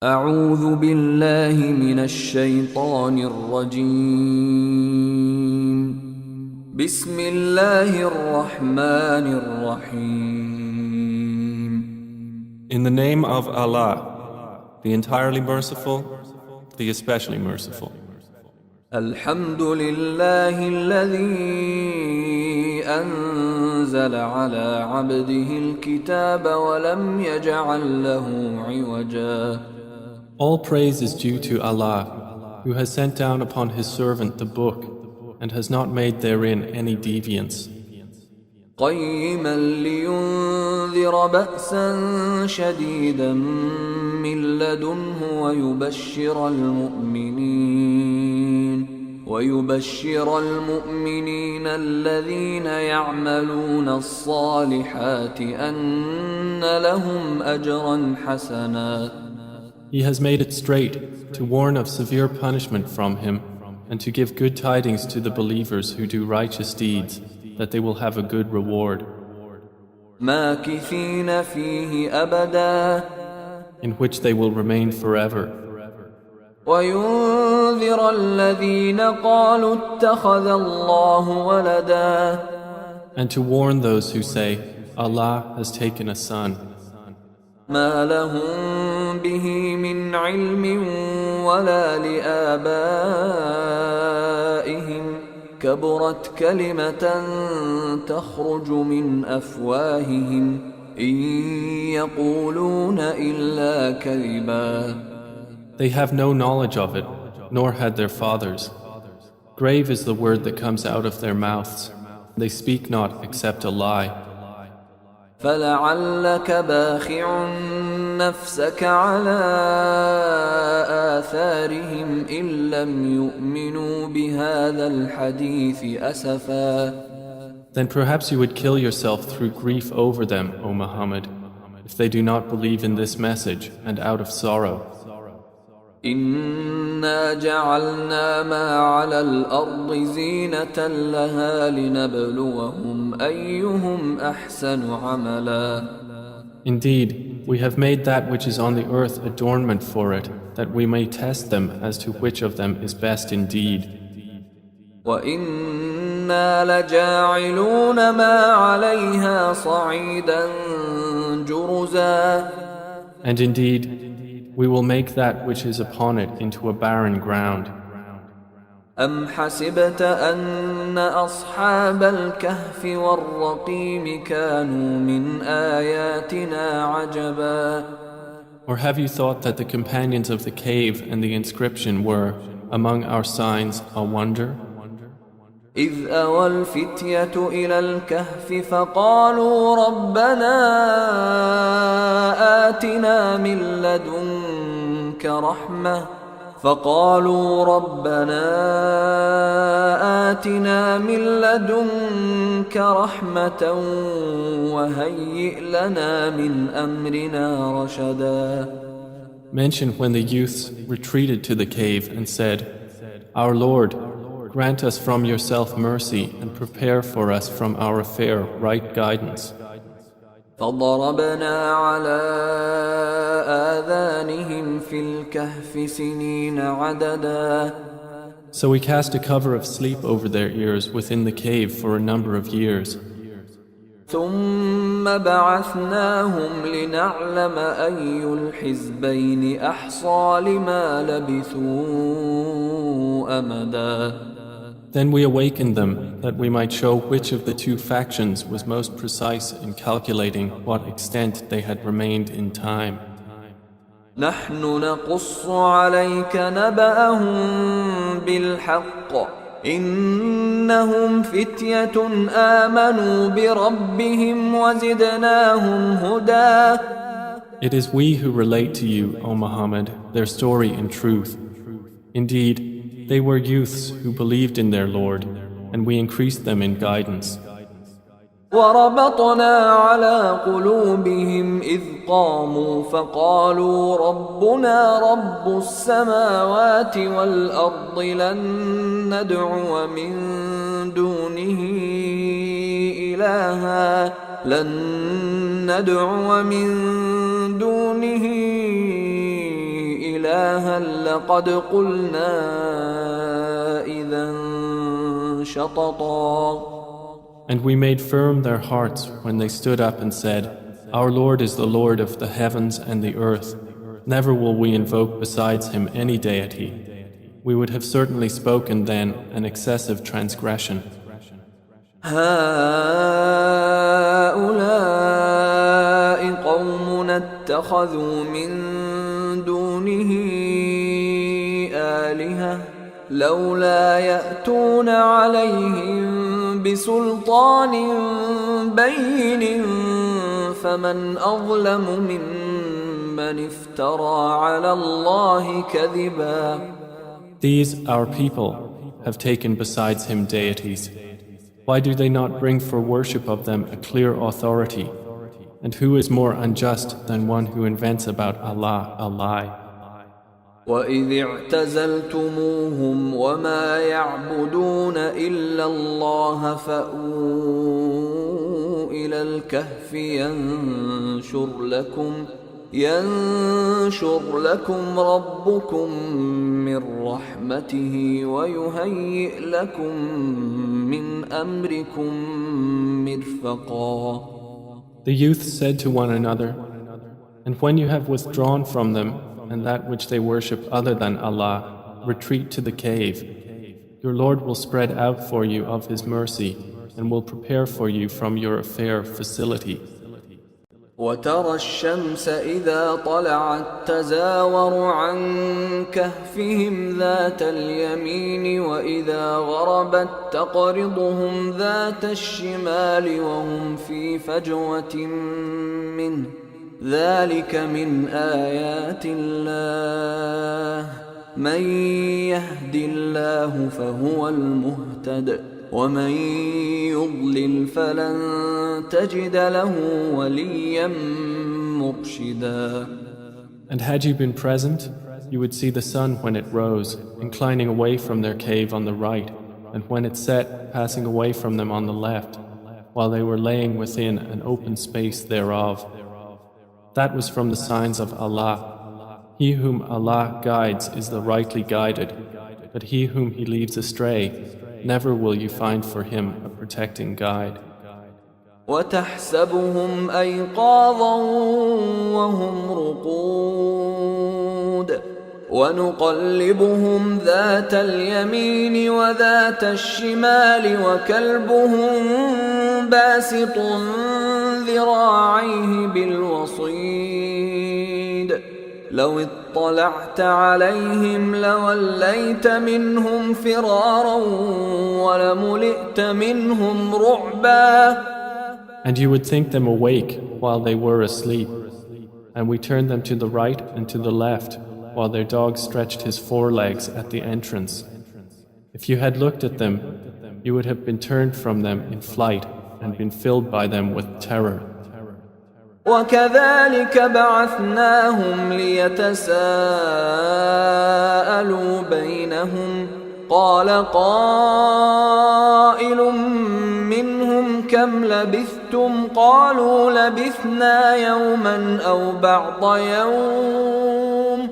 أعوذ بالله من الشيطان الرجيم بسم الله الرحمن الرحيم In the name of Allah, the entirely merciful, the especially merciful. الحمد لله الذي أنزل على عبده الكتاب ولم يجعل له عوجا. All praise is due to Allah, who has sent down upon His servant the book and has not made therein any deviance. قيما لينذر بأسا شديدا من لدنه ويبشر المؤمنين الذين يعملون الصالحات أن لهم أجرا حسنا. He has made it straight to warn of severe punishment from Him and to give good tidings to the believers who do righteous deeds, that they will have a good reward. ماكثين فيه أبدا in which they will remain forever. وينذر الذين قالوا اتخذ الله ولدا. And to warn those who say, Allah has taken a son. ما لهم به من علم ولا لآبائهم كبرت كلمة تخرج من أفواههم إن يقولون إلا كذبا. They have no knowledge of it, nor had their fathers. Grave is the word that comes out of their mouths. They speak not except a lie. فلعلك باخع نفسك على آثارهم إن لم يؤمنوا بهذا الحديث أسفا. Then perhaps you would kill yourself through grief over them, O Muhammad, if they do not believe in this message and out of sorrow. إنا جعلنا ما على الأرض زينة لها لنبلوهم أيهم أحسن عملا. Indeed, we have made that which is on the earth adornment for it, that we may test them as to which of them is best indeed. وَإِنَّا لَجَاعِلُونَ مَا عَلَيْهَا صَعِيدًا جُرُزًا. And indeed, we will make that which is upon it into a barren ground. أَمْ حَسِبْتَ أَنَّ أَصْحَابَ الْكَهْفِ وَالرَّقِيمِ كَانُوا مِنْ آيَاتِنَا عَجَبًا. Or have you thought that the companions of the cave and the inscription were, among our signs, a wonder? إِذْ أَوَى الْفِتْيَةُ إِلَى الْكَهْفِ فَقَالُوا رَبَّنَا آتِنَا من لدنك رحمة وهيئ لنا من أمرنا رشدا. Mention when the youths retreated to the cave and said, Our Lord, grant us from yourself mercy and prepare for us from our affair right guidance. فضربنا على آذانهم في الكهف سنين عددا. So we cast a cover of sleep over their ears within the cave for a number of years. ثم بعثناهم لنعلم أي الحزبين أحصى لما لبثوا أمدا. Then we awakened them that we might show which of the two factions was most precise in calculating what extent they had remained in time. نحن نقص عليك نبأهم بالحق إنهم فتية آمنوا بربهم وزدناهم هدى. It is we who relate to you, O Muhammad, their story in truth. Indeed, they were youths who believed in their Lord, and we increased them in guidance. وربطنا على قلوبهم إذ قاموا فقالوا ربنا رب السماوات والأرض لن ندعو من دونه إلها لقد قلنا إذا شططا. And we made firm their hearts when they stood up and said, Our Lord is the Lord of the heavens and the earth. Never will we invoke besides him any deity. We would have certainly spoken then an excessive transgression. هؤلاء قومنا اتخذوا من دونه آلهة لولا يأتون عليهم بسلطان بين فمن أظلم ممن افترى على الله كذبا. These, our people, have taken besides him deities. Why do they not bring for worship of them a clear authority? And who is more unjust than one who invents about Allah a lie? وَإِذِ اعْتَزَلْتُمُوهُمْ وَمَا يَعْبُدُونَ إِلَّا اللَّهَ فَأْوُوا إِلَى الْكَهْفِ ينشر لكم ربكم من رحمته ويهيئ لكم من أمركم مرفقا. The youth said to one another, And when you have withdrawn from them and that which they worship other than Allah, retreat to the cave. Your Lord will spread out for you of His mercy and will prepare for you from your affair facility. وترى الشمس إذا طلعت تزاور عن كهفهم ذات اليمين وإذا غربت تقرضهم ذات الشمال وهم في فجوة منه ذلك من آيات الله من يهد الله فهو المهتد ومن يضلل فلن تجد له وليا مرشدا. And had you been present, you would see the sun when it rose, inclining away from their cave on the right, and when it set, passing away from them on the left, while they were laying within an open space thereof. That was from the signs of Allah. He whom Allah guides is the rightly guided, but he whom He leaves astray, never will you find for him a protecting guide. وتحسبهم أيقاظا وهم رقود ونقلبهم ذات اليمين وذات الشمال وكلبهم باسط ذراعيه بالوصيد لو اطلعت عليهم لوليت منهم فرارا ولملئت منهم رعبا. And you would think them awake while they were asleep, and we turned them to the right and to the left while their dog stretched his forelegs at the entrance. If you had looked at them, you would have been turned from them in flight and been filled by them with terror. وكذلك بعثناهم ليتساءلوا بينهم قال قائل منهم كم لبثتم قالوا لبثنا يوما أو بعض يوم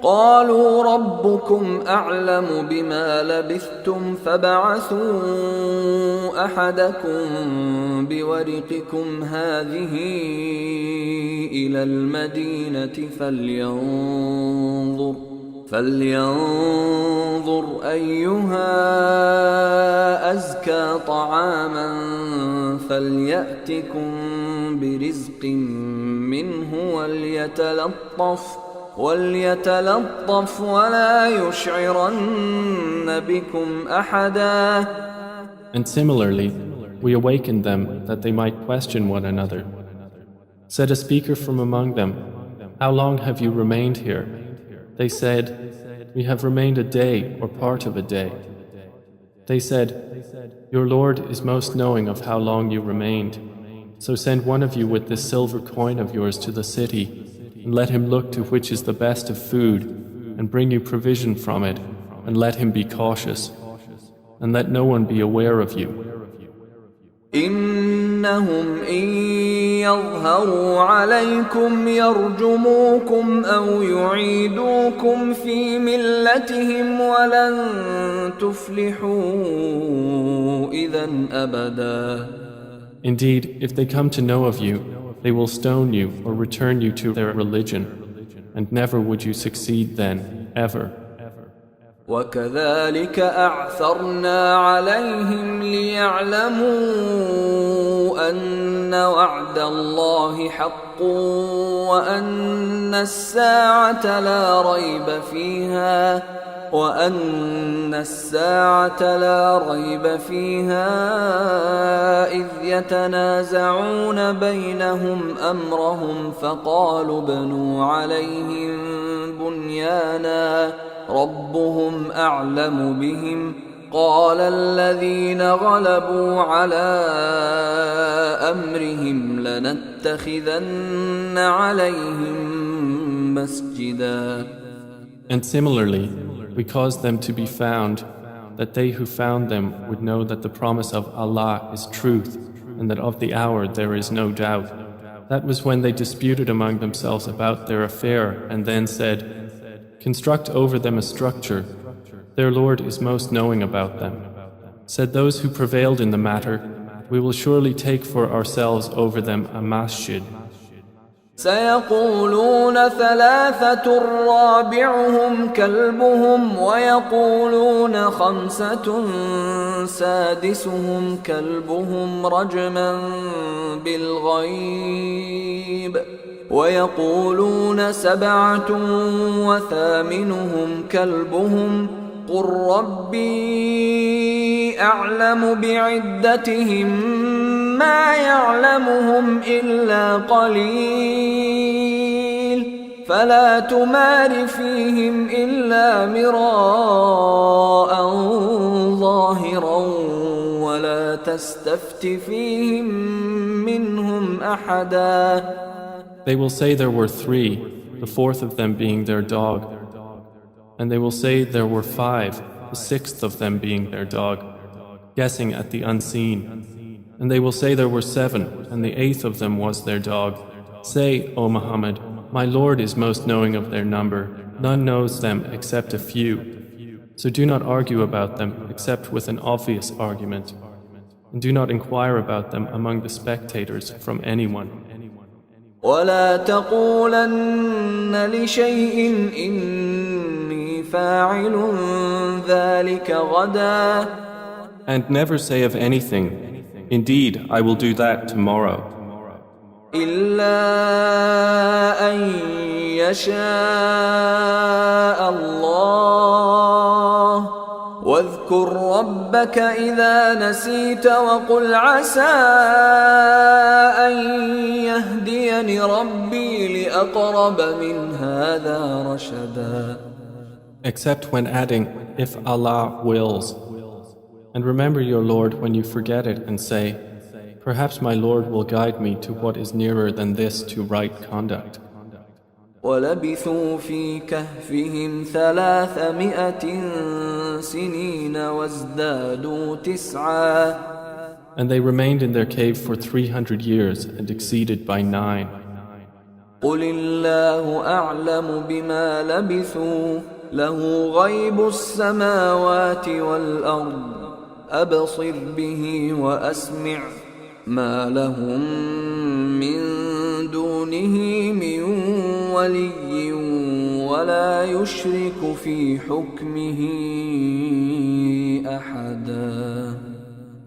قالوا ربكم أعلم بما لبثتم فابعثوا أحدكم بورقكم هذه إلى المدينة فلينظر أيها أزكى طعاما فليأتكم برزق منه وليتلطف ولا يشعرن بكم أحدا. And similarly, we awakened them that they might question one another. Said a speaker from among them, How long have you remained here? They said, We have remained a day or part of a day. They said, Your Lord is most knowing of how long you remained. So send one of you with this silver coin of yours to the city, and let him look to which is the best of food, and bring you provision from it, and let him be cautious, and let no one be aware of you. إنهم إن يظهروا عليكم يرجموكم أو يعيدوكم في ملتهم ولن تفلحوا إذا أبدا. Indeed, if they come to know of you, they will stone you or return you to their religion, and never would you succeed then, ever. وكذلك أعثرنا عليهم ليعلموا أن وعد الله حق وأن الساعة لا ريب فيها إذ يتنازعون بينهم أمرهم فقالوا ابنوا عليهم بنيانا ربهم أعلم بهم قال الذين غلبوا على أمرهم لنتخذن عليهم مسجدا. And similarly, we caused them to be found, that they who found them would know that the promise of Allah is truth, and that of the hour there is no doubt. That was when they disputed among themselves about their affair, and then said, construct over them a structure. Their Lord is most knowing about them. Said those who prevailed in the matter, we will surely take for ourselves over them a masjid. سيقولون ثلاثة رابعهم كلبهم ويقولون خمسة سادسهم كلبهم رجما بالغيب ويقولون سبعة وثامنهم كلبهم قل ربي أعلم بعدتهم ما يعلمهم إلا قليل فلا تمار فيهم إلا مراء ظاهرا ولا تستفت فيهم منهم أحدا. They will say there were three, the fourth of them being their dog. And they will say there were five, the sixth of them being their dog, guessing at the unseen. And they will say there were seven, and the eighth of them was their dog. Say, O Muhammad, my Lord is most knowing of their number. None knows them except a few. So do not argue about them except with an obvious argument. And do not inquire about them among the spectators from anyone. ولا تقولن لشيء إني فاعل ذلك غدا. And never say of anything, indeed, I will do that tomorrow. إلا أن يشاء الله واذكر ربك إذا نسيت وقل عسى أن يهديني ربي لأقرب من هذا رشدا. Except when adding, if Allah wills. And remember your Lord when you forget it and say, perhaps my Lord will guide me to what is nearer than this to right conduct. ولبثوا في كهفهم 300 سنين وازدادوا 9. And they remained in their cave for 300 years and exceeded by 9. قل الله أعلم بما لبثوا له غيب السماوات والأرض أبصر به وأسمع ما لهم من دونه من ولي ولا يشرك في حكمه أحدا.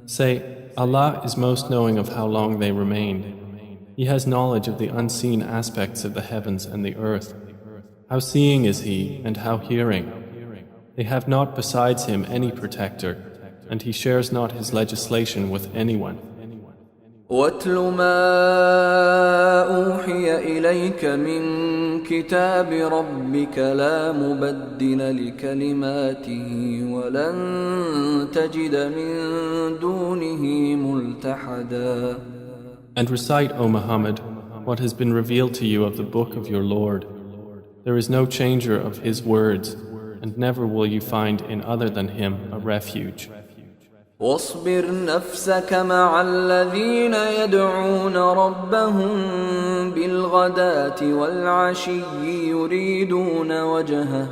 Say, Allah is most knowing of how long they remained. He has knowledge of the unseen aspects of the heavens and the earth. How seeing is He and how hearing. They have not besides Him any protector, and He shares not His legislation with anyone. واتل ما أوحي إليك من كتاب ربك لا مبدل لكلماته ولن تجد من دونه ملتحدا. And recite, O Muhammad, what has been revealed to you of the book of your Lord. There is no changer of His words, and never will you find in other than Him a refuge. واصبر نفسك مع الذين يدعون ربهم بالغداة والعشي يريدون وجهه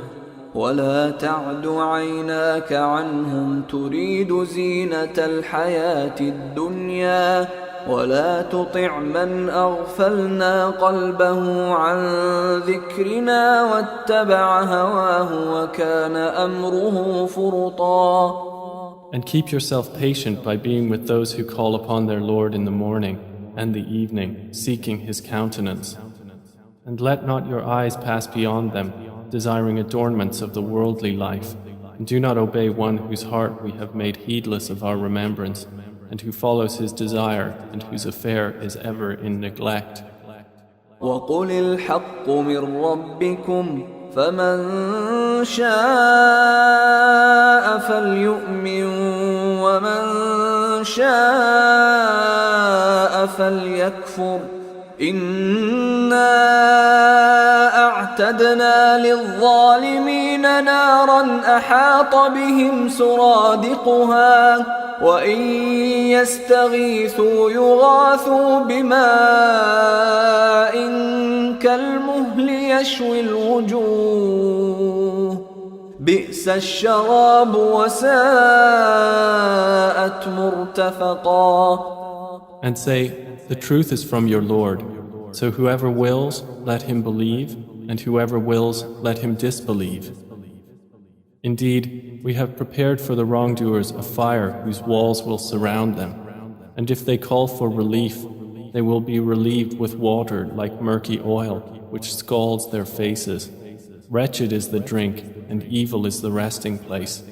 ولا تعد عيناك عنهم تريد زينة الحياة الدنيا ولا تطع من أغفلنا قلبه عن ذكرنا واتبع هواه وكان أمره فرطا. And keep yourself patient by being with those who call upon their Lord in the morning and the evening, seeking His countenance. And let not your eyes pass beyond them, desiring adornments of the worldly life, and do not obey one whose heart we have made heedless of our remembrance, and who follows his desire, and whose affair is ever in neglect. وَقُلِ الْحَقُّ مِنْ رَبِّكُمْ فَمَنْ شَاءَ فَلْيُؤْمِنْ وَمَنْ شَاءَ فَلْيَكْفُرْ إِنَّا أَعْتَدْنَا لِلظَّالِمِينَ نَارًا أَحَاطَ بِهِمْ سُرَادِقُهَا وَإِنْ يَسْتَغِيثُوا يُغَاثُوا بِمَاءٍ كَالْمُهْلِ يَشْوِي الْوُجُوهَ بِئْسَ الشَّرَابُ وَسَاءَتْ مُرْتَفَقًا. And say, the truth is from your Lord, so whoever wills, let him believe, and whoever wills, let him disbelieve. Indeed, we have prepared for the wrongdoers a fire whose walls will surround them, and if they call for relief, they will be relieved with water like murky oil, which scalds their faces. Wretched is the drink, and evil is the resting place.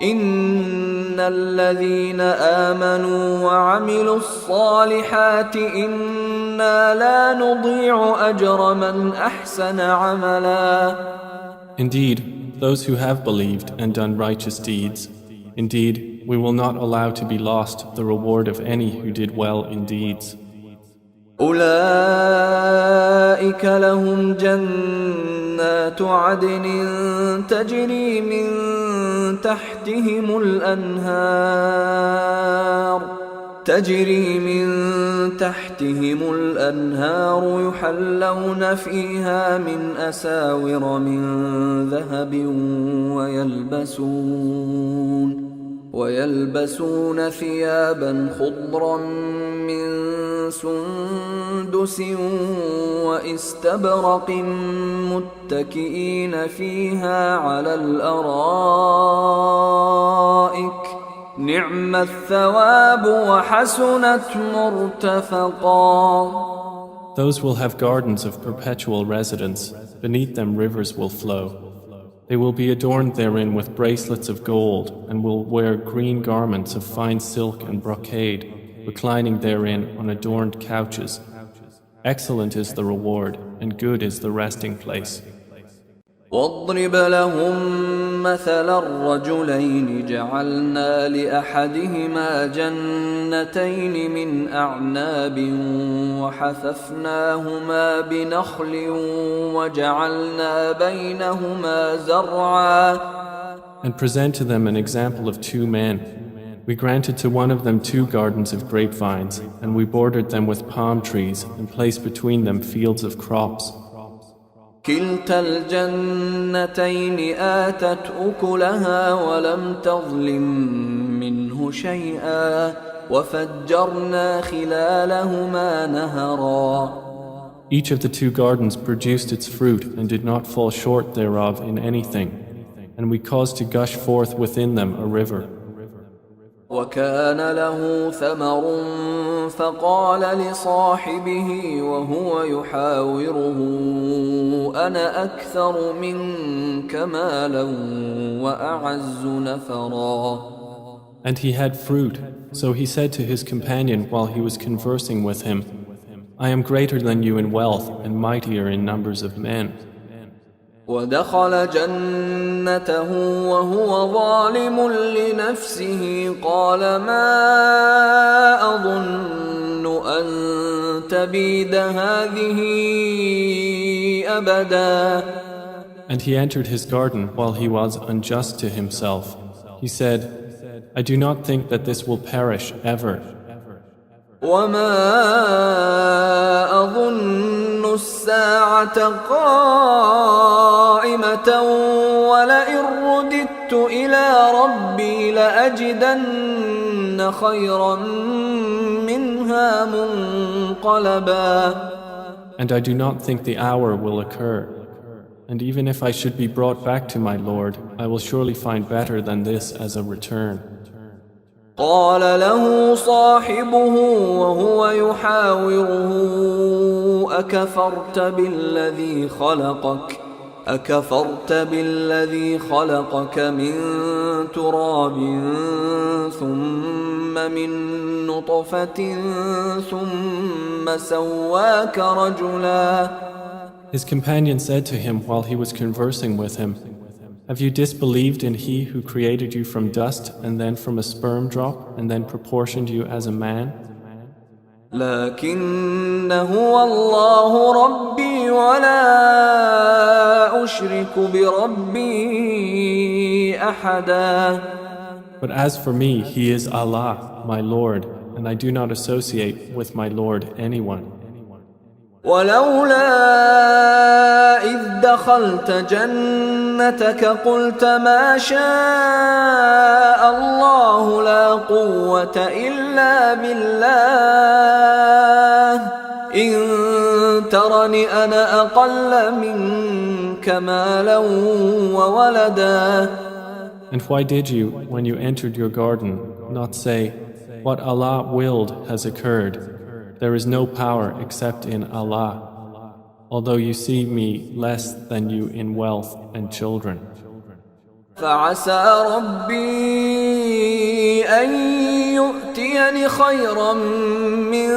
إن الذين آمنوا وعملوا الصالحات إنا لا نضيع أجر من أحسن عملا. Indeed, those who have believed and done righteous deeds, indeed, we will not allow to be lost the reward of any who did well in deeds. أولئك لهم جنات عدن تجري من تحتهم الأنهار يحلون فيها من أساور من ذهب ويلبسون ثيابا خضرا من سندس واستبرق متكئين فيها على الأرائك نعم الثواب وحسنت مرتفقا. Those will have gardens of perpetual residence, beneath them rivers will flow. They will be adorned therein with bracelets of gold and will wear green garments of fine silk and brocade, reclining therein on adorned couches. Excellent is the reward and good is the resting place. واضرب لهم مثل الرجلين جعلنا لأحدهما جنتين من أعناب وحففناهما بنخل وجعلنا بينهما زرعا. And present to them an example of two men. We granted to one of them 2 gardens of grapevines, and we bordered them with palm trees and placed between them fields of crops. كلتا الجنتين آتت أكلها ولم تظلم منه شيئا وفجرنا خلالهما نهرا. Each of the 2 gardens produced its fruit and did not fall short thereof in anything, and we caused to gush forth within them a river. وكان له ثمر فقال لصاحبه وهو يحاوره أنا أكثر منك مالا وأعز نفرا. And he had fruit, so he said to his companion while he was conversing with him, I am greater than you in wealth and mightier in numbers of men. ودخل جنته وهو ظالم لنفسه قال ما أظن أن تبيد هذه أبدا. And he entered his garden while he was unjust to himself. He said, I do not think that this will perish ever. وما أظن الساعة قائمة ولئن رددت إلى ربي لأجدن خيرا منها منقلبا. And I do not think the hour will occur. And even if I should be brought back to my Lord, I will surely find better than this as a return. قال له صاحبه وهو يحاوره أكفرت بالذي خلقك من تراب ثم من نطفة ثم سواك رجلا. His companion said to him while he was conversing with him, Have you disbelieved in He who created you from dust and then from a sperm drop and then proportioned you as a man? لكن هو الله ربي ولا أشرك بربي أحدا. But as for me, He is Allah, my Lord, and I do not associate with my Lord anyone. ولولا إذ دخلت جنتك قلت ما شاء الله لا قوة إلا بالله إن ترني أنا أقل منك مالا وولدا. And why did you, when you entered your garden, not say, What Allah willed has occurred? There is no power except in Allah, although you see me less than you in wealth and children. فعسى ربي أن يؤتيني خيرا من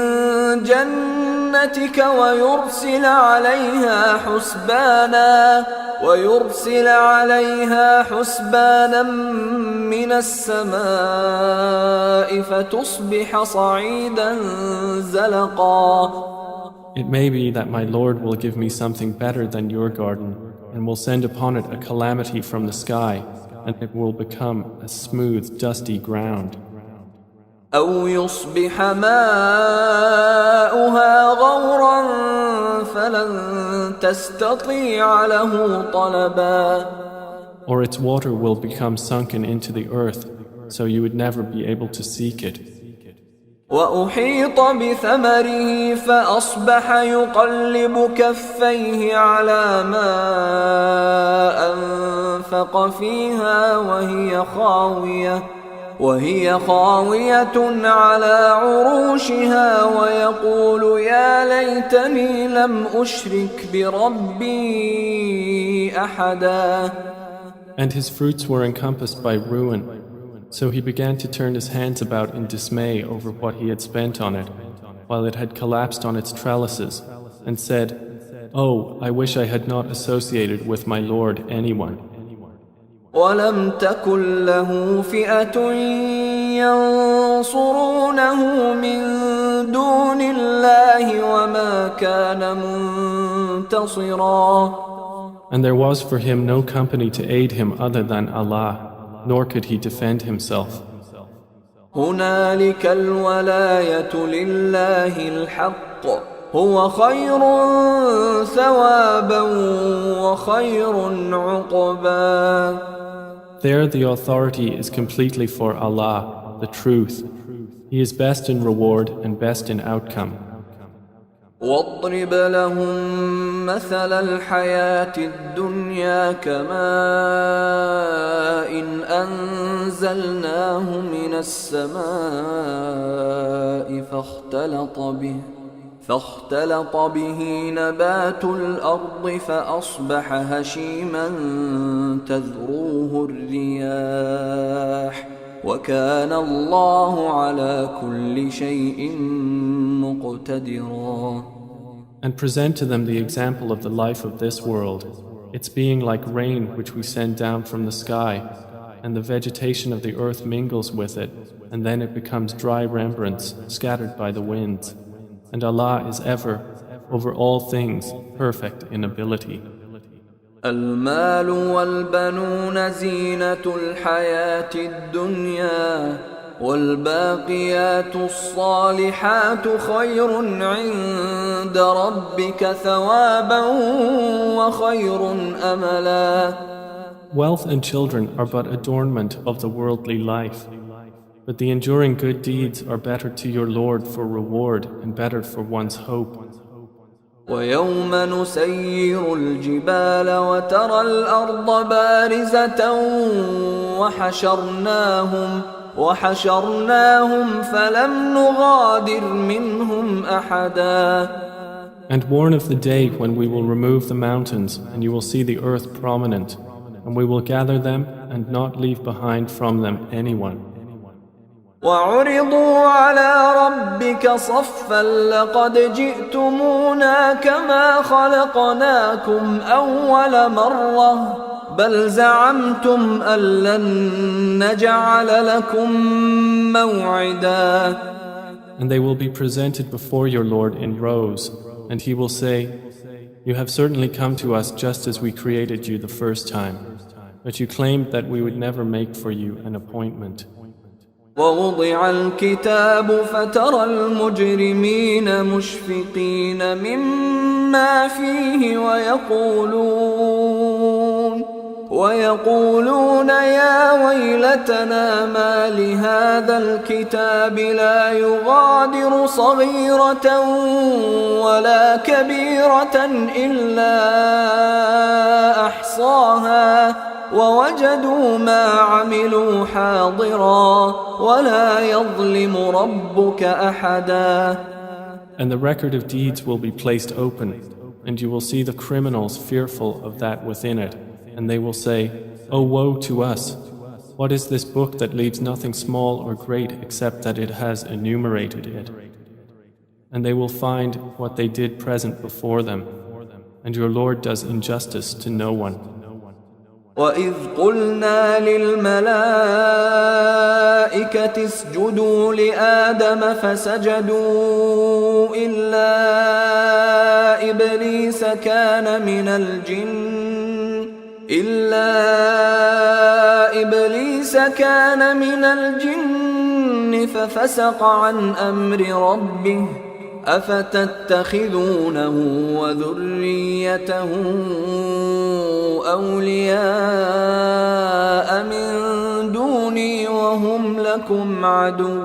جنتك ويرسل عليها حسبانا من السماء فتصبح صعيدا زلقا. It may be that my Lord will give me something better than your garden and will send upon it a calamity from the sky, and it will become a smooth, dusty ground. أو يصبح ماؤها غورا فلن تستطيع له طلبا. Or its water will become sunken into the earth, so you would never be able to seek it. وأحيط بثمره فأصبح يقلب كفيه على ما أنفق فيها وهي خاوية على عروشها ويقول يا ليتني لم أشرك بربي أحدا. And his fruits were encompassed by ruin, so he began to turn his hands about in dismay over what he had spent on it, while it had collapsed on its trellises, and said, Oh, I wish I had not associated with my Lord anyone. ولم تكن له فئة ينصرونه من دون الله وما كان منتصرا. And there was for him no company to aid him other than Allah, nor could he defend himself. هنالك الولاية لله الحق هو خير ثوابا وخير عقبا. There the authority is completely for Allah, the truth. He is best in reward and best in outcome. واضرب لهم مثل الحياة الدنيا كماء أنزلناه من السماء فاختلط به نبات الأرض فأصبح هشيما تذروه الرياح وكان الله على كل شيء مقتدرا. And present to them the example of the life of this world, its being like rain which we send down from the sky, and the vegetation of the earth mingles with it, and then it becomes dry rembrance scattered by the winds. And Allah is ever, over all things, perfect in ability. المال والبنون زينة الحياة الدنيا والباقيات الصالحات خير عند ربك ثوابا وخير أملا. Wealth and children are but adornment of the worldly life, but the enduring good deeds are better to your Lord for reward and better for one's hope. ويوم نسير الجبال وترى الأرض بارزة وحشرناهم فلم نغادر منهم أحدا. And warn of the day when we will remove the mountains and you will see the earth prominent, and we will gather them and not leave behind from them anyone. وعرضوا على ربك صفا لقد جئتمونا كما خلقناكم أول مرة بل زعمتم أن لن نجعل لكم موعدا. And they will be presented before your Lord in rows, and he will say, You have certainly come to us just as we created you the first time, but you claimed that we would never make for you an appointment. ووضع الكتاب فترى المجرمين مشفقين مما فيه ويقولون يا ويلتنا ما لهذا الكتاب لا يغادر صغيرة ولا كبيرة إلا أحصاها ووجدوا ما عملوا حاضرا ولا يظلم ربك أحدا. And the record of deeds will be placed open, and you will see the criminals fearful of that within it, and they will say, Oh, woe to us! What is this book that leaves nothing small or great except that it has enumerated it? And they will find what they did present before them, and your Lord does injustice to no one. وَإِذْ قُلْنَا لِلْمَلَائِكَةِ اسْجُدُوا لِآدَمَ فَسَجَدُوا إِلَّا إِبْلِيسَ كَانَ مِنَ الْجِنِّ فَفَسَقَ عَنْ أَمْرِ رَبِّهِ أفتتخذونه وذريته أولياء من دوني وهم لكم عدو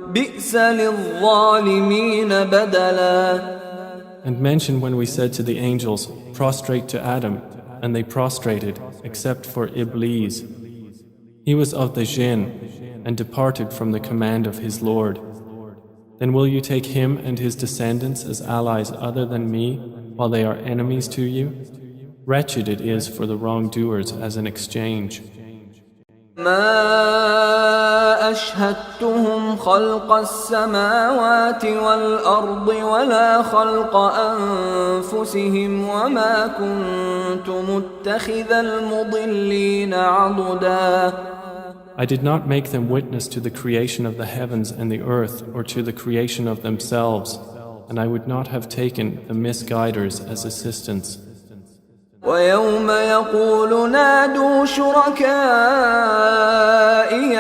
بئس للظالمين بدلا. And mention when we said to the angels, Prostrate to Adam, and they prostrated, except for Iblis. He was of the jinn, and departed from the command of his Lord. Then will you take him and his descendants as allies other than me, while they are enemies to you? Wretched it is for the wrongdoers as an exchange. ما أشهدتهم خلق السماوات والأرض ولا خلق أنفسهم وما كنت متخذ المضلين عضدا. I did not make them witness to the creation of the heavens and the earth or to the creation of themselves, and I would not have taken the misguiders as assistants. ويوم يقول نادوا شركائي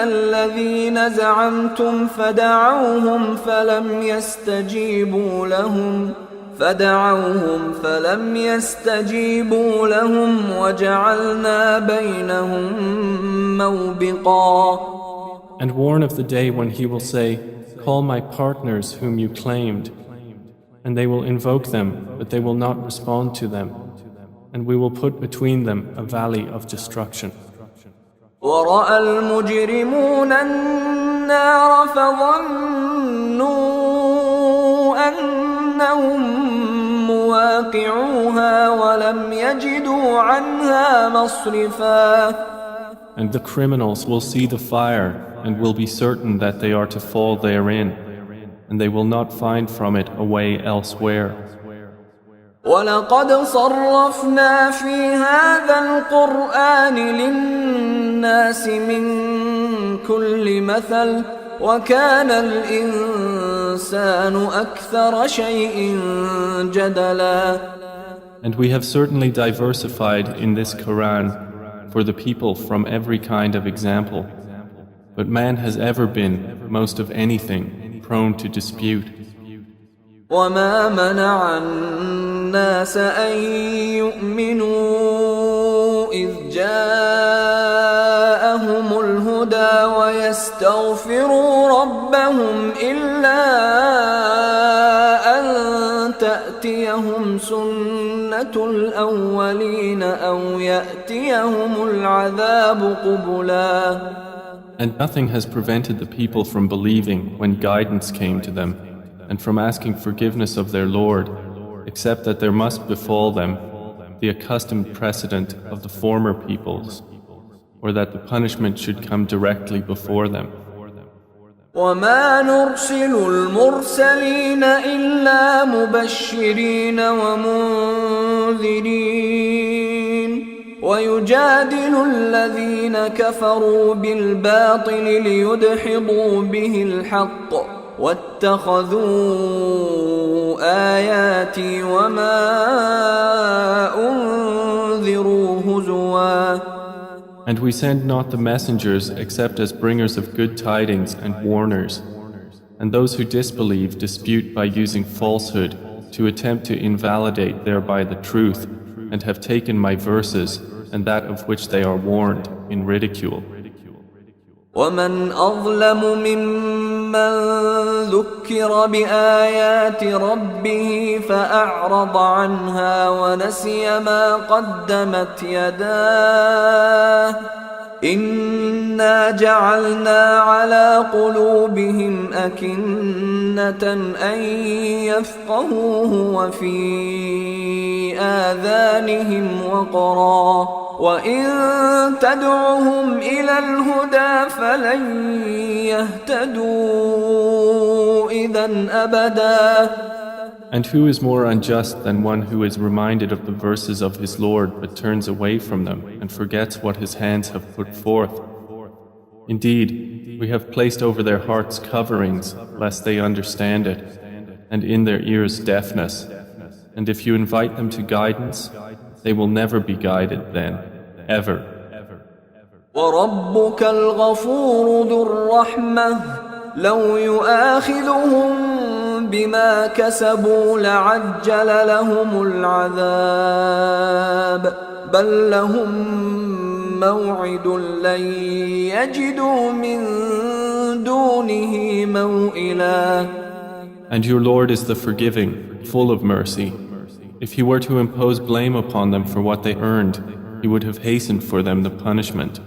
الذين زعمتم فدعوهم فلم يستجيبوا لهم وجعلنا بينهم موبقا. And warn of the day when he will say, Call my partners whom you claimed, and they will invoke them, but they will not respond to them, and we will put between them a valley of destruction. ورأى المجرمون النار فظنوا أنهم مواقعوها ولم يجدوا عنها مصرفا. And the criminals will see the fire and will be certain that they are to fall therein, and they will not find from it a way elsewhere. وَلَقَدْ صَرَّفْنَا فِي هَذَا الْقُرْآنِ لِلنَّاسِ مِنْ كُلِّ مَثَلٍ وَكَانَ الْإِنسَانُ أَكْثَرَ شَيْءٍ جَدَلًا. And we have certainly diversified in this Quran for the people from every kind of example. But man has ever been, most of anything, prone to dispute. وما منع الناس أن يؤمنوا إذ جاءهم الهدى ويستغفروا ربهم إلا أن تأتيهم سنة الأولين أو يأتيهم العذاب قبلا. And nothing has prevented the people from believing when guidance came to them, and from asking forgiveness of their Lord, except that there must befall them the accustomed precedent of the former peoples, or that the punishment should come directly before them. وما نرسل المرسلين إلا مبشرين ومنذرين ويجادل الذين كفروا بالباطل ليدحضوا به الحق واتخذوا آياتي وما أنذروا هزوا. And we send not the messengers except as bringers of good tidings and warners. And those who disbelieve dispute by using falsehood to attempt to invalidate thereby the truth, and have taken my verses and that of which they are warned in ridicule. ومن أظلم ممن ذكر بآيات ربه فأعرض عنها ونسي ما قدمت يداه إنا جعلنا على قلوبهم أكنة أن يفقهوه وفي آذانهم وقرا وإن تدعهم إلى الهدى فلن يهتدوا إذا أبدا. And who is more unjust than one who is reminded of the verses of his Lord but turns away from them and forgets what his hands have put forth? Indeed, we have placed over their hearts coverings lest they understand it, and in their ears deafness. And if you invite them to guidance, they will never be guided then, ever. وَرَبُّكَ الْغَفُورُ ذُو الرَّحْمَةِ لَوْ يُؤَاخِذُهُم بما كسبوا لعجل لهم العذاب بل لهم موعد لن يجدوا من دونه موئلا. And your Lord is the forgiving, full of mercy. If he were to impose blame upon them for what they earned, he would have hastened for them the punishment.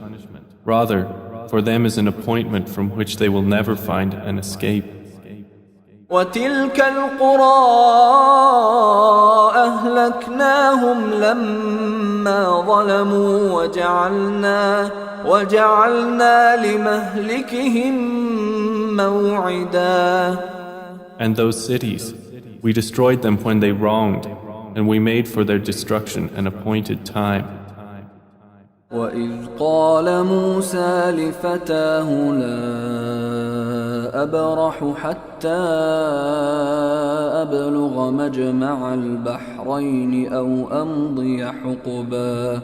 Rather, for them is an appointment from which they will never find an escape. وتلك القرى أهلكناهم لما ظلموا وجعلنا لمهلكهم موعدا. And those cities, we destroyed them when they wronged, and we made for their destruction an appointed time. وإذ قال موسى لفتاه لا أبرح حتى أبلغ مجمع البحرين أو أمضي حقبا.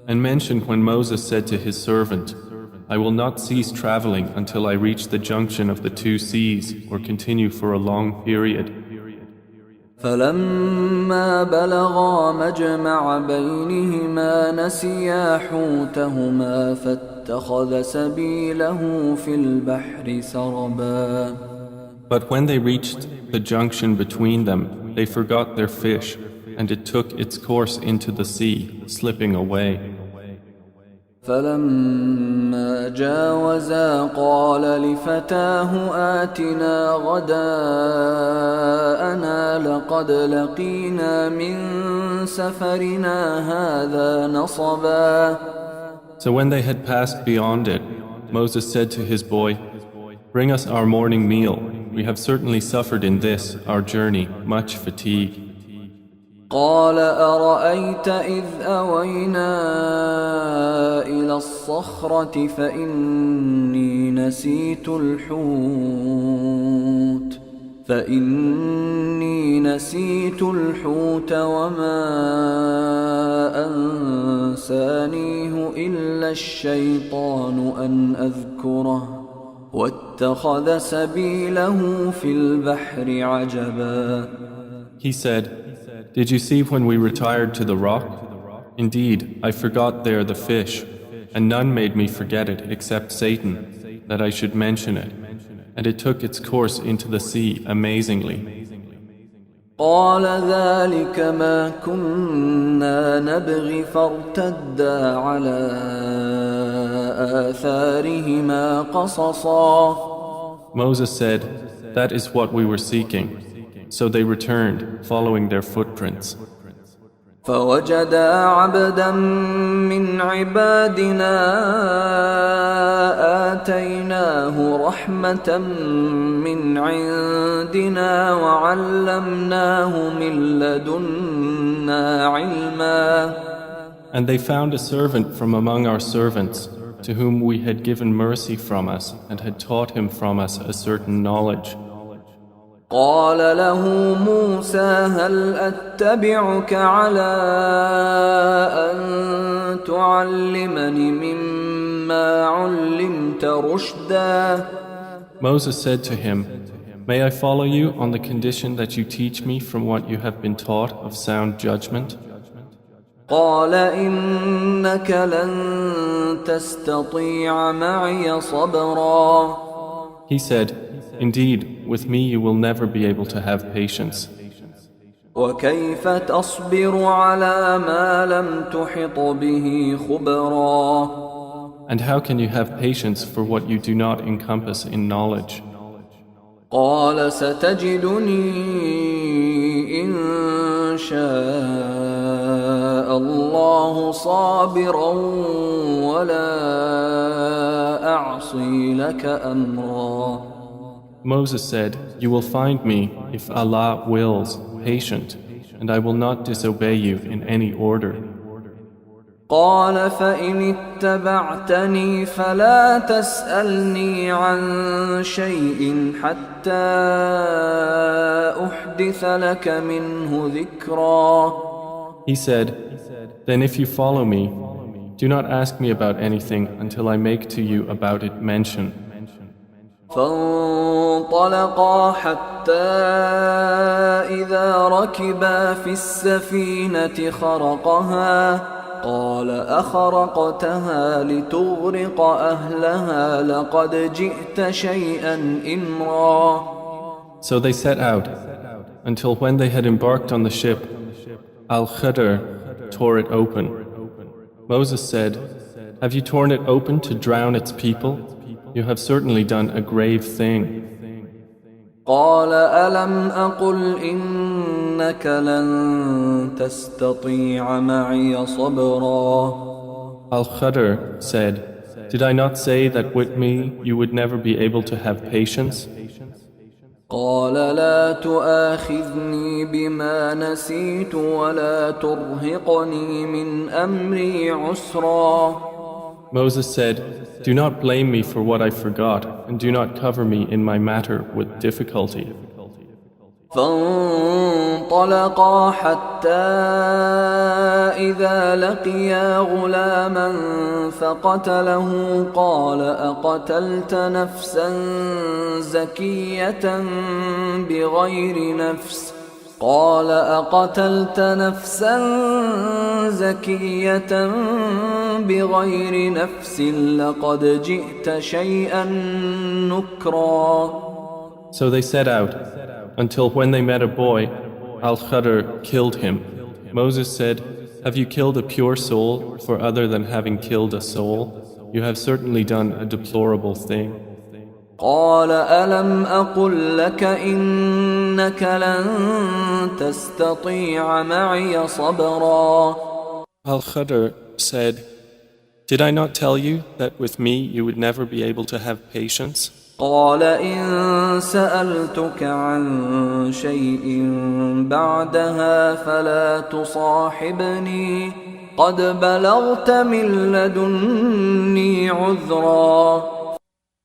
And mentioned when Moses said to his servant, I will not cease traveling until I reach the junction of the two seas or continue for a long period. فلما بلغا مجمع بينهما نسيا حوتهما فاتخذ سبيله في البحر سربا. But when they reached the junction between them, they forgot their fish, and it took its course into the sea, slipping away. فلما جاوزا قال لفتاه آتنا غداءنا لقد لقينا من سفرنا هذا نصبا. So when they had passed beyond it, Moses said to his boy, Bring us our morning meal. We have certainly suffered in this, our journey, much fatigue. قال أرأيت إذ أوينا إلى الصخرة فإني نسيت الحوت فإني نسيت الحوت وما أنسانيه إلا الشيطان أن أذكره واتخذ سبيله في البحر عجبا. He said, "Did you see when we retired to the rock? Indeed, I forgot there the fish, and none made me forget it except Satan, that I should mention it. And it took its course into the sea amazingly." قال ذلك ما كنا نبغي فارتدا على آثارهما قصصا. Moses said, "That is what we were seeking." So they returned, following their footprints. فوجدا عبدا من عبادنا آتيناه رحمة من عندنا وعلمناه من لدنا علما. And they found a servant from among our servants, to whom we had given mercy from us and had taught him from us a certain knowledge. قال له موسى هل أتبعك على أن تعلمني مما علمت رشدا. Moses said to him, "May I follow you on the condition that you teach me from what you have been taught of sound judgment?" قال إنك لن تستطيع معي صبرا. He said, "Indeed, with me you will never be able to have patience. وكيف تصبر على ما لم تحط به خبرا. And how can you have patience for what you do not encompass in knowledge?" قال ستجدني إن شاء الله صابرا ولا أعصي لك أمرا. Moses said, "You will find me, if Allah wills, patient, and I will not disobey you in any order." قال فإن اتبعتني فلا تسألني عن شيء حتى أحدث لك منه ذكرا. He said, "Then if you follow me, do not ask me about anything until I make to you about it mention." فانطلقا حتى إذا ركبا في السفينة خرقها قال أخرقتها لتغرق أهلها لقد جئت شيئا إمرا. So they set out, until when they had embarked on the ship, Al-Khadr tore it open. Moses said, "Have you torn it open to drown its people? You have certainly done a grave thing." قال ألم أقل إنك لن تستطيع معي صبرا. Al-Khadr said, "Did I not say that with me you would never be able to have patience?" قال لا تؤاخذني بما نسيت ولا ترهقني من أمري عسرا. Moses said, "Do not blame me for what I forgot, and do not cover me in my matter with difficulty." فانطلقا حتى إذا لقيا غلاما فقتله قال أقتلت نفسا زكية بغير نفس قال أقتلت نفسا زكية بغير نفس لقد جئت شيئا نكرا. So they set out, until when they met a boy, Al-Khadr killed him. Moses said, "Have you killed a pure soul for other than having killed a soul? You have certainly done a deplorable thing." قال ألم أقل لك إنك لن تستطيع معي صبرا. Al-Khadr said, "Did I not tell you that with me you would never be able to have patience?" قال إن سألتك عن شيء بعدها فلا تصاحبني قد بلغت من لدني عذرا.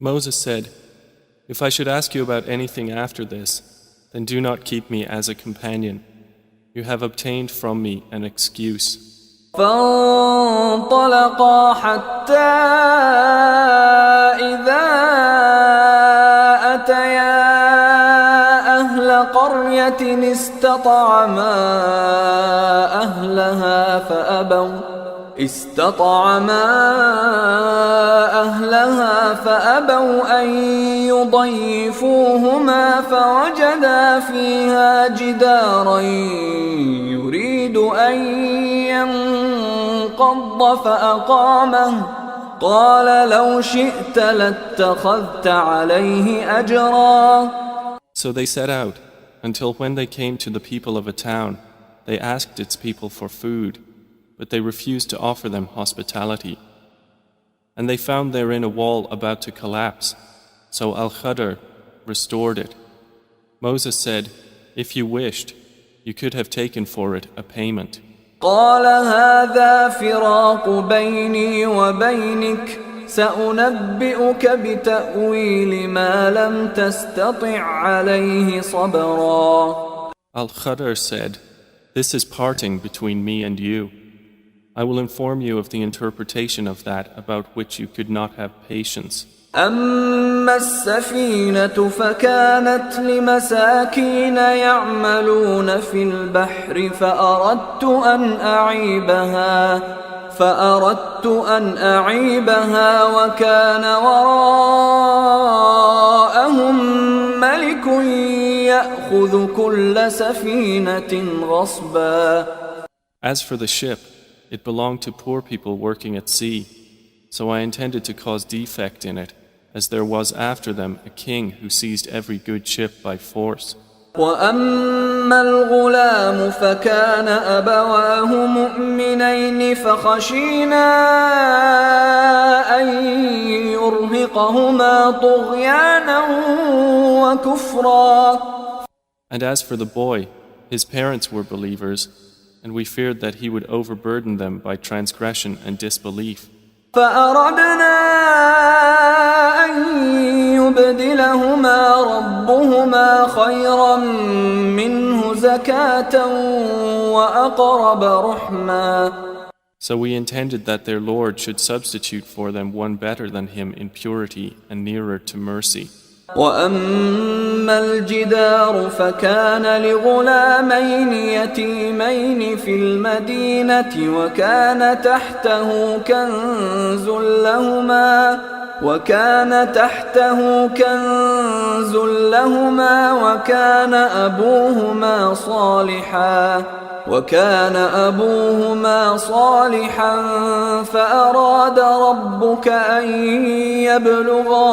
Moses said, "If I should ask you about anything after this, then do not keep me as a companion. You have obtained from me an excuse. فانطلقا حتى إذا أتيا أهل قرية استطعما أهلها فأبوا أن يضيفوهما فوجدا فيها جدارا يريد أن ينقض فأقامه قال لو شئت لاتخذت عليه أجرا. So they set out, until when they came to the people of a town, they asked its people for food, but they refused to offer them hospitality. And they found therein a wall about to collapse, so Al-Khadr restored it. Moses said, if you wished, you could have taken for it a payment. قال هذا فراق بيني وبينك سأنبئك بتأويل ما لم تستطع عليه صبرا. Al-Khadr said, this is parting between me and you. I will inform you of the interpretation of that about which you could not have patience. أما السفينة فكانت لمساكين يعملون في البحر فأردت أن أعيبها وكان وراءهم ملك يأخذ كل سفينة غصبا. As for the ship, it belonged to poor people working at sea, so I intended to cause defect in it, as there was after them a king who seized every good ship by force. وأما الغلام فكان أبواه مؤمنين فخشينا أن يرهقهما طغيانا وكفرا. And as for the boy, his parents were believers, and we feared that he would overburden them by transgression and disbelief. فأردنا أن يبدلهما ربهما خيرا منه زكاة وأقرب رحما. So we intended that their Lord should substitute for them one better than him in purity and nearer to mercy. وأما الجدار فكان لغلامين يتيمين في المدينة وكان تحته كنز لهما وكان أبوهما صالحا فأراد ربك أن يبلغا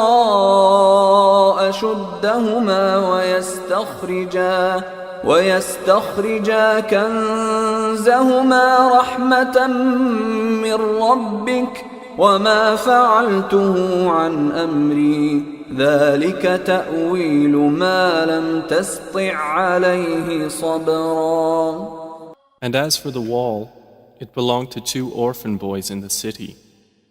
أشدهما ويستخرجا كنزهما رحمة من ربك وما فعلته عن أمري ذلك تأويل ما لم تسطع عليه صبرا. And as for the wall, it belonged to 2 orphan boys in the city,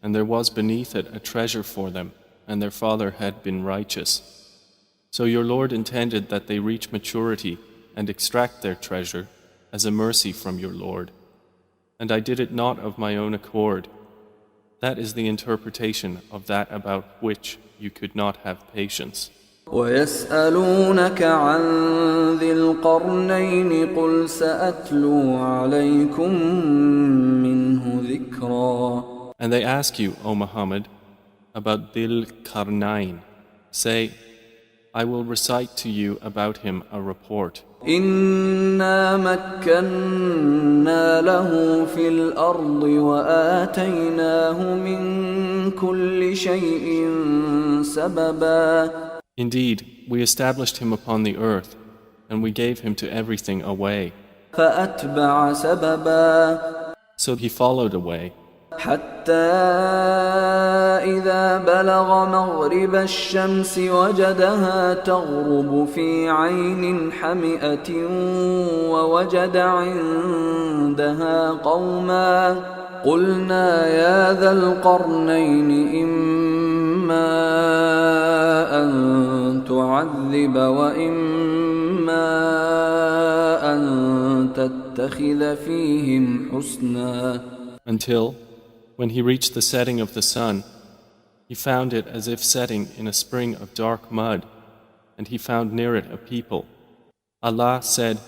and there was beneath it a treasure for them, and their father had been righteous. So your Lord intended that they reach maturity and extract their treasure as a mercy from your Lord. And I did it not of my own accord. That is the interpretation of that about which you could not have patience. ويسألونك عن ذي القرنين قل سأتلو عليكم منه ذكرا. And they ask you, O Muhammad, about Dhil Qarnayn. Say, I will recite to you about him a report. إنا مكنا له في الأرض وآتيناه من كل شيء سببا. Indeed, we established him upon the earth, and we gave him to everything a way. فأتبع سببا. So he followed a way. حتى إذا بلغ مغرب الشمس وجدها تغرب في عين حمئة ووجد عندها قوما قلنا يا ذا القرنين إما أن تعذب وإما أن تتخذ فيهم حسنا. Until, when he reached the setting of the sun, he found it as if setting in a spring of dark mud, and he found near it a people. Allah said,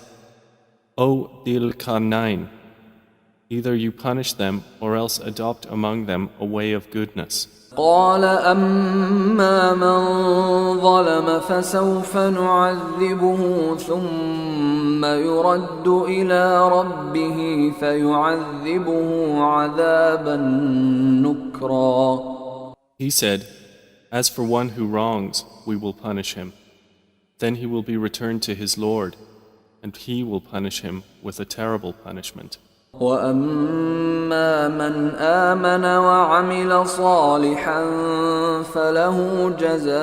O Dhil Qarnayn, either you punish them or else adopt among them a way of goodness. قال أما من ظلم فسوف نعذبه ثم يرد إلى ربه فيعذبه عذابا نكرا. He said, As for one who wrongs, we will punish him. Then he will be returned to his Lord, and he will punish him with a terrible punishment. وَأَمَّا مَنْ آمَنَ وَعَمِلَ صَالِحًا فَلَهُ جَزَاءً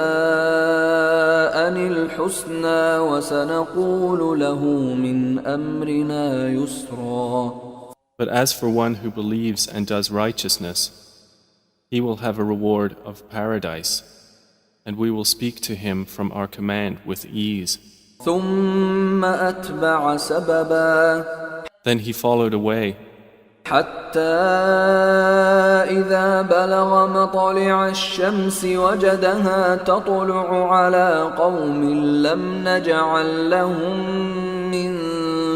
الْحُسْنَى وَسَنَقُولُ لَهُ مِنْ أَمْرِنَا يُسْرًا. But as for one who believes and does righteousness, he will have a reward of paradise, and we will speak to him from our command with ease. ثُمَّ أَتْبَعَ سَبَبًا. Then he followed away, حتى إذا بلغ مطلع الشمس وجدها تطلع على قوم لم نجعل لهم من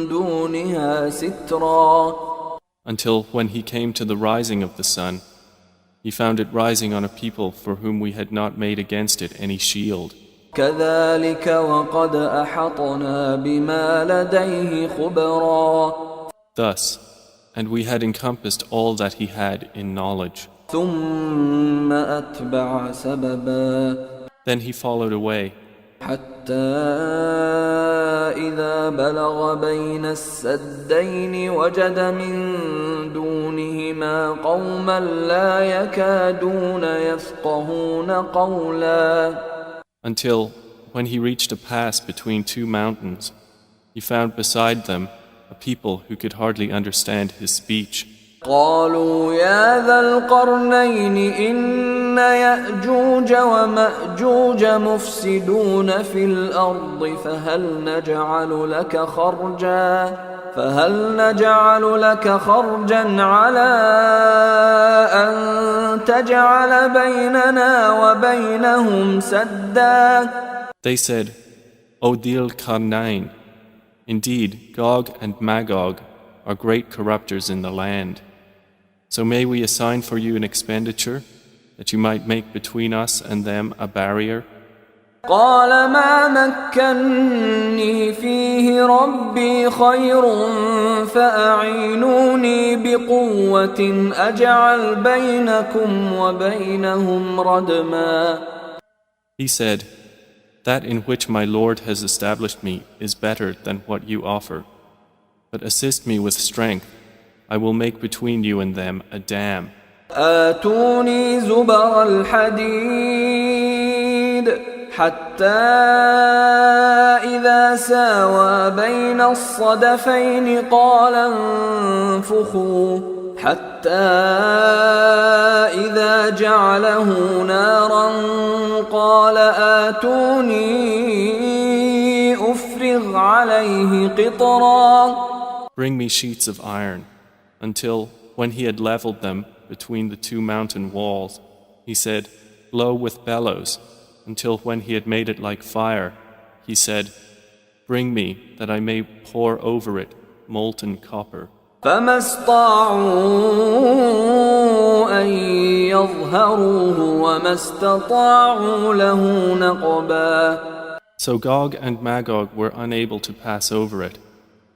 دونها سترا. until when he came to the rising of the sun, he found it rising on a people for whom we had not made against it any shield. كذلك وقد أحطنا بما لديه خبرا. Thus, and we had encompassed all that he had in knowledge. ثم أتبع سببا. Then he followed away, حتى إذا بلغ بين السدين وجد من دونهما قوما لا يكادون يفقهون قولا. until, when he reached a pass between two mountains, he found beside them a people who could hardly understand his speech. قالوا يا ذا القرنين إن يأجوج ومأجوج مفسدون في الأرض فهل نجعل لك خرجا على أن تجعل بيننا وبينهم سدا. They said, O Dhil Qarnayn, indeed Gog and Magog are great corruptors in the land. So may we assign for you an expenditure that you might make between us and them a barrier? قال ما مكني فيه ربي خير فأعينوني بقوة أجعل بينكم وبينهم ردما. He said, That in which my Lord has established me is better than what you offer. But assist me with strength, I will make between you and them a dam. آتوني زبر الحديد حتى إذا ساوى بين الصدفين قال انفخوا حتى إذا جعله نارا قال آتوني أفرغ عليه قطرا. Bring me sheets of iron, until, when he had leveled them between the two mountain walls, he said, Blow with bellows, until when he had made it like fire, he said, Bring me, that I may pour over it molten copper. فما استطاعوا أن يظهروه وما استطاعوا له نقبا. So Gog and Magog were unable to pass over it,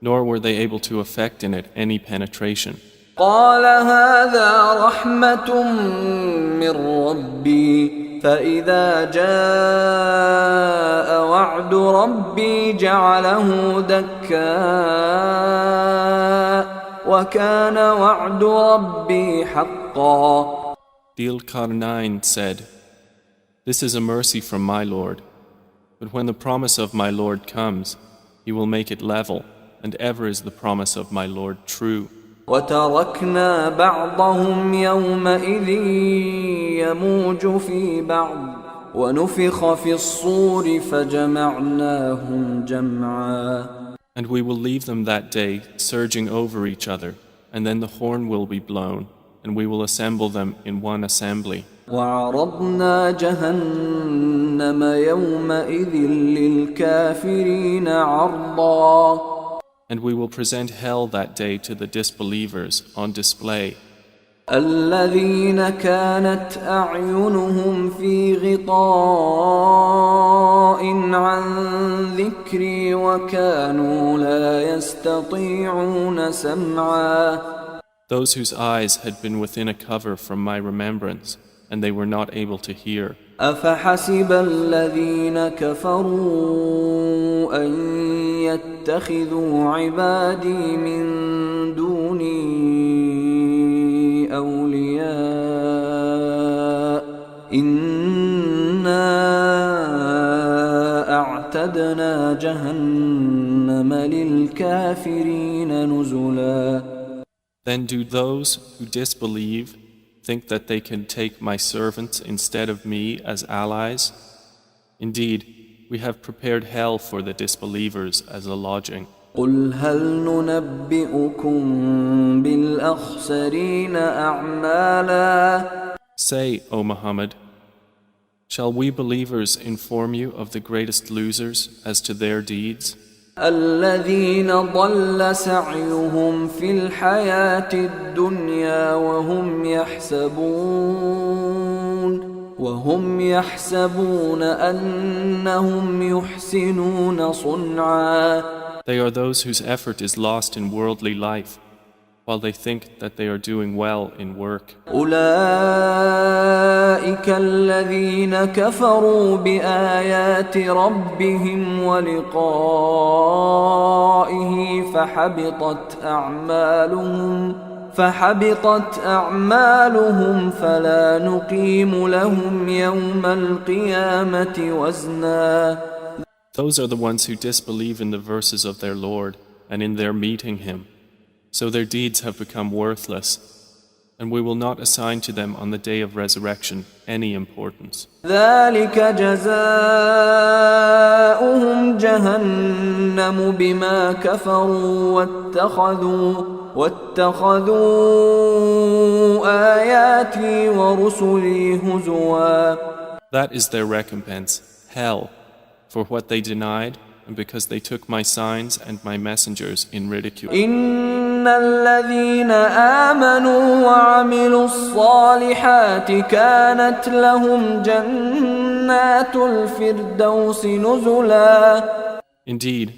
nor were they able to effect in it any penetration. قال هذا رحمة من ربي فإذا جاء وعد ربي جعله دكا وكان وعد ربي حقا. Dhil Qarnayn said, This is a mercy from my Lord, but when the promise of my Lord comes, he will make it level, and ever is the promise of my Lord true. وتركنا بعضهم يومئذ يموج في بعض ونفخ في الصور فجمعناهم جمعا. And we will leave them that day surging over each other, and then the horn will be blown, and we will assemble them in one assembly. وعرضنا جهنم يومئذ للكافرين عرضا. And we will present hell that day to the disbelievers on display. الذين كانت أعينهم في غطاء عن ذكري وكانوا لا يستطيعون سمعا. Those whose eyes had been within a cover from my remembrance, and they were not able to hear. أفحسب الذين كفروا أن يتخذوا عبادي من دوني أولياء إنا أعتدنا جهنم للكافرين نزلا. Then do those who disbelieve think that they can take my servants instead of me as allies? Indeed, we have prepared hell for the disbelievers as a lodging. قل هل ننبئكم بالأخسرين أعمالا. Say, O Muhammad, shall we believers inform you of the greatest losers as to their deeds? الذين ضل سعيهم في الحياة الدنيا وهم يحسبون أنهم يحسنون صنعا. They are those whose effort is lost in worldly life, while they think that they are doing well in work. أولئك الذين كفروا بآيات ربهم ولقائه فحبطت أعمالهم فلا نقيم لهم يوم القيامة وزنا. Those are the ones who disbelieve in the verses of their Lord and in their meeting Him. So their deeds have become worthless, and we will not assign to them on the day of resurrection any importance. ذلك جزاؤهم جهنم بما كفروا واتخذوا آياتي ورسلي هزوا. That is their recompense, hell, for what they denied and because they took my signs and my messengers in ridicule. إن الذين آمنوا وعملوا الصالحات كانت لهم جنات الفردوس نزلا. Indeed,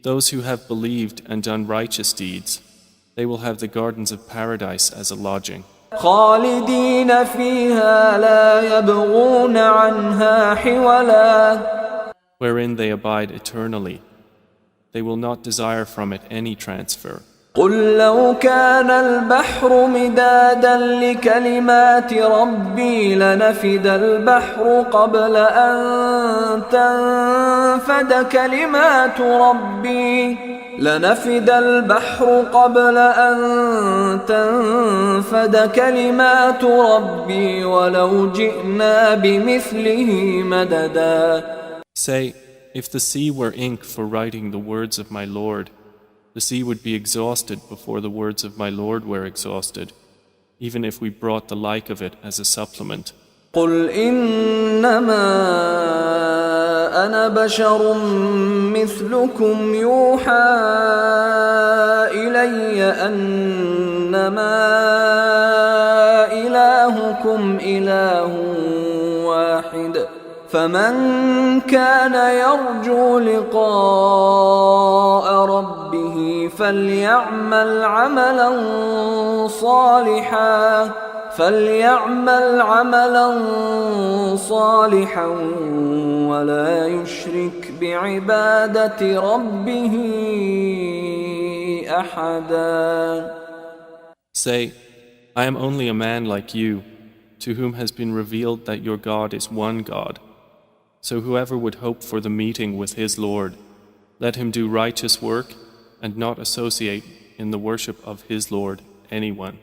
those who have believed and done righteous deeds, they will have the gardens of paradise as a lodging. خالدين فيها لا يبغون عنها حولا. Wherein they abide eternally. They will not desire from it any transfer. قل لو كان البحر مدادا لكلمات ربي لنفد البحر قبل أن تنفد كلمات ربي ولو جئنا بمثله مددا. Say, if the sea were ink for writing the words of my Lord, the sea would be exhausted before the words of my Lord were exhausted, even if we brought the like of it as a supplement. قل إنما أنا بشر مثلكم يوحى إلي أنما إلهكم إله واحد فمن كان يرجو لقاء ربه فليعمل عملا صالحا ولا يشرك بعبادة ربه أحدا. Say, I am only a man like you, to whom has been revealed that your God is one God. So whoever would hope for the meeting with his Lord, let him do righteous work and not associate in the worship of his Lord anyone.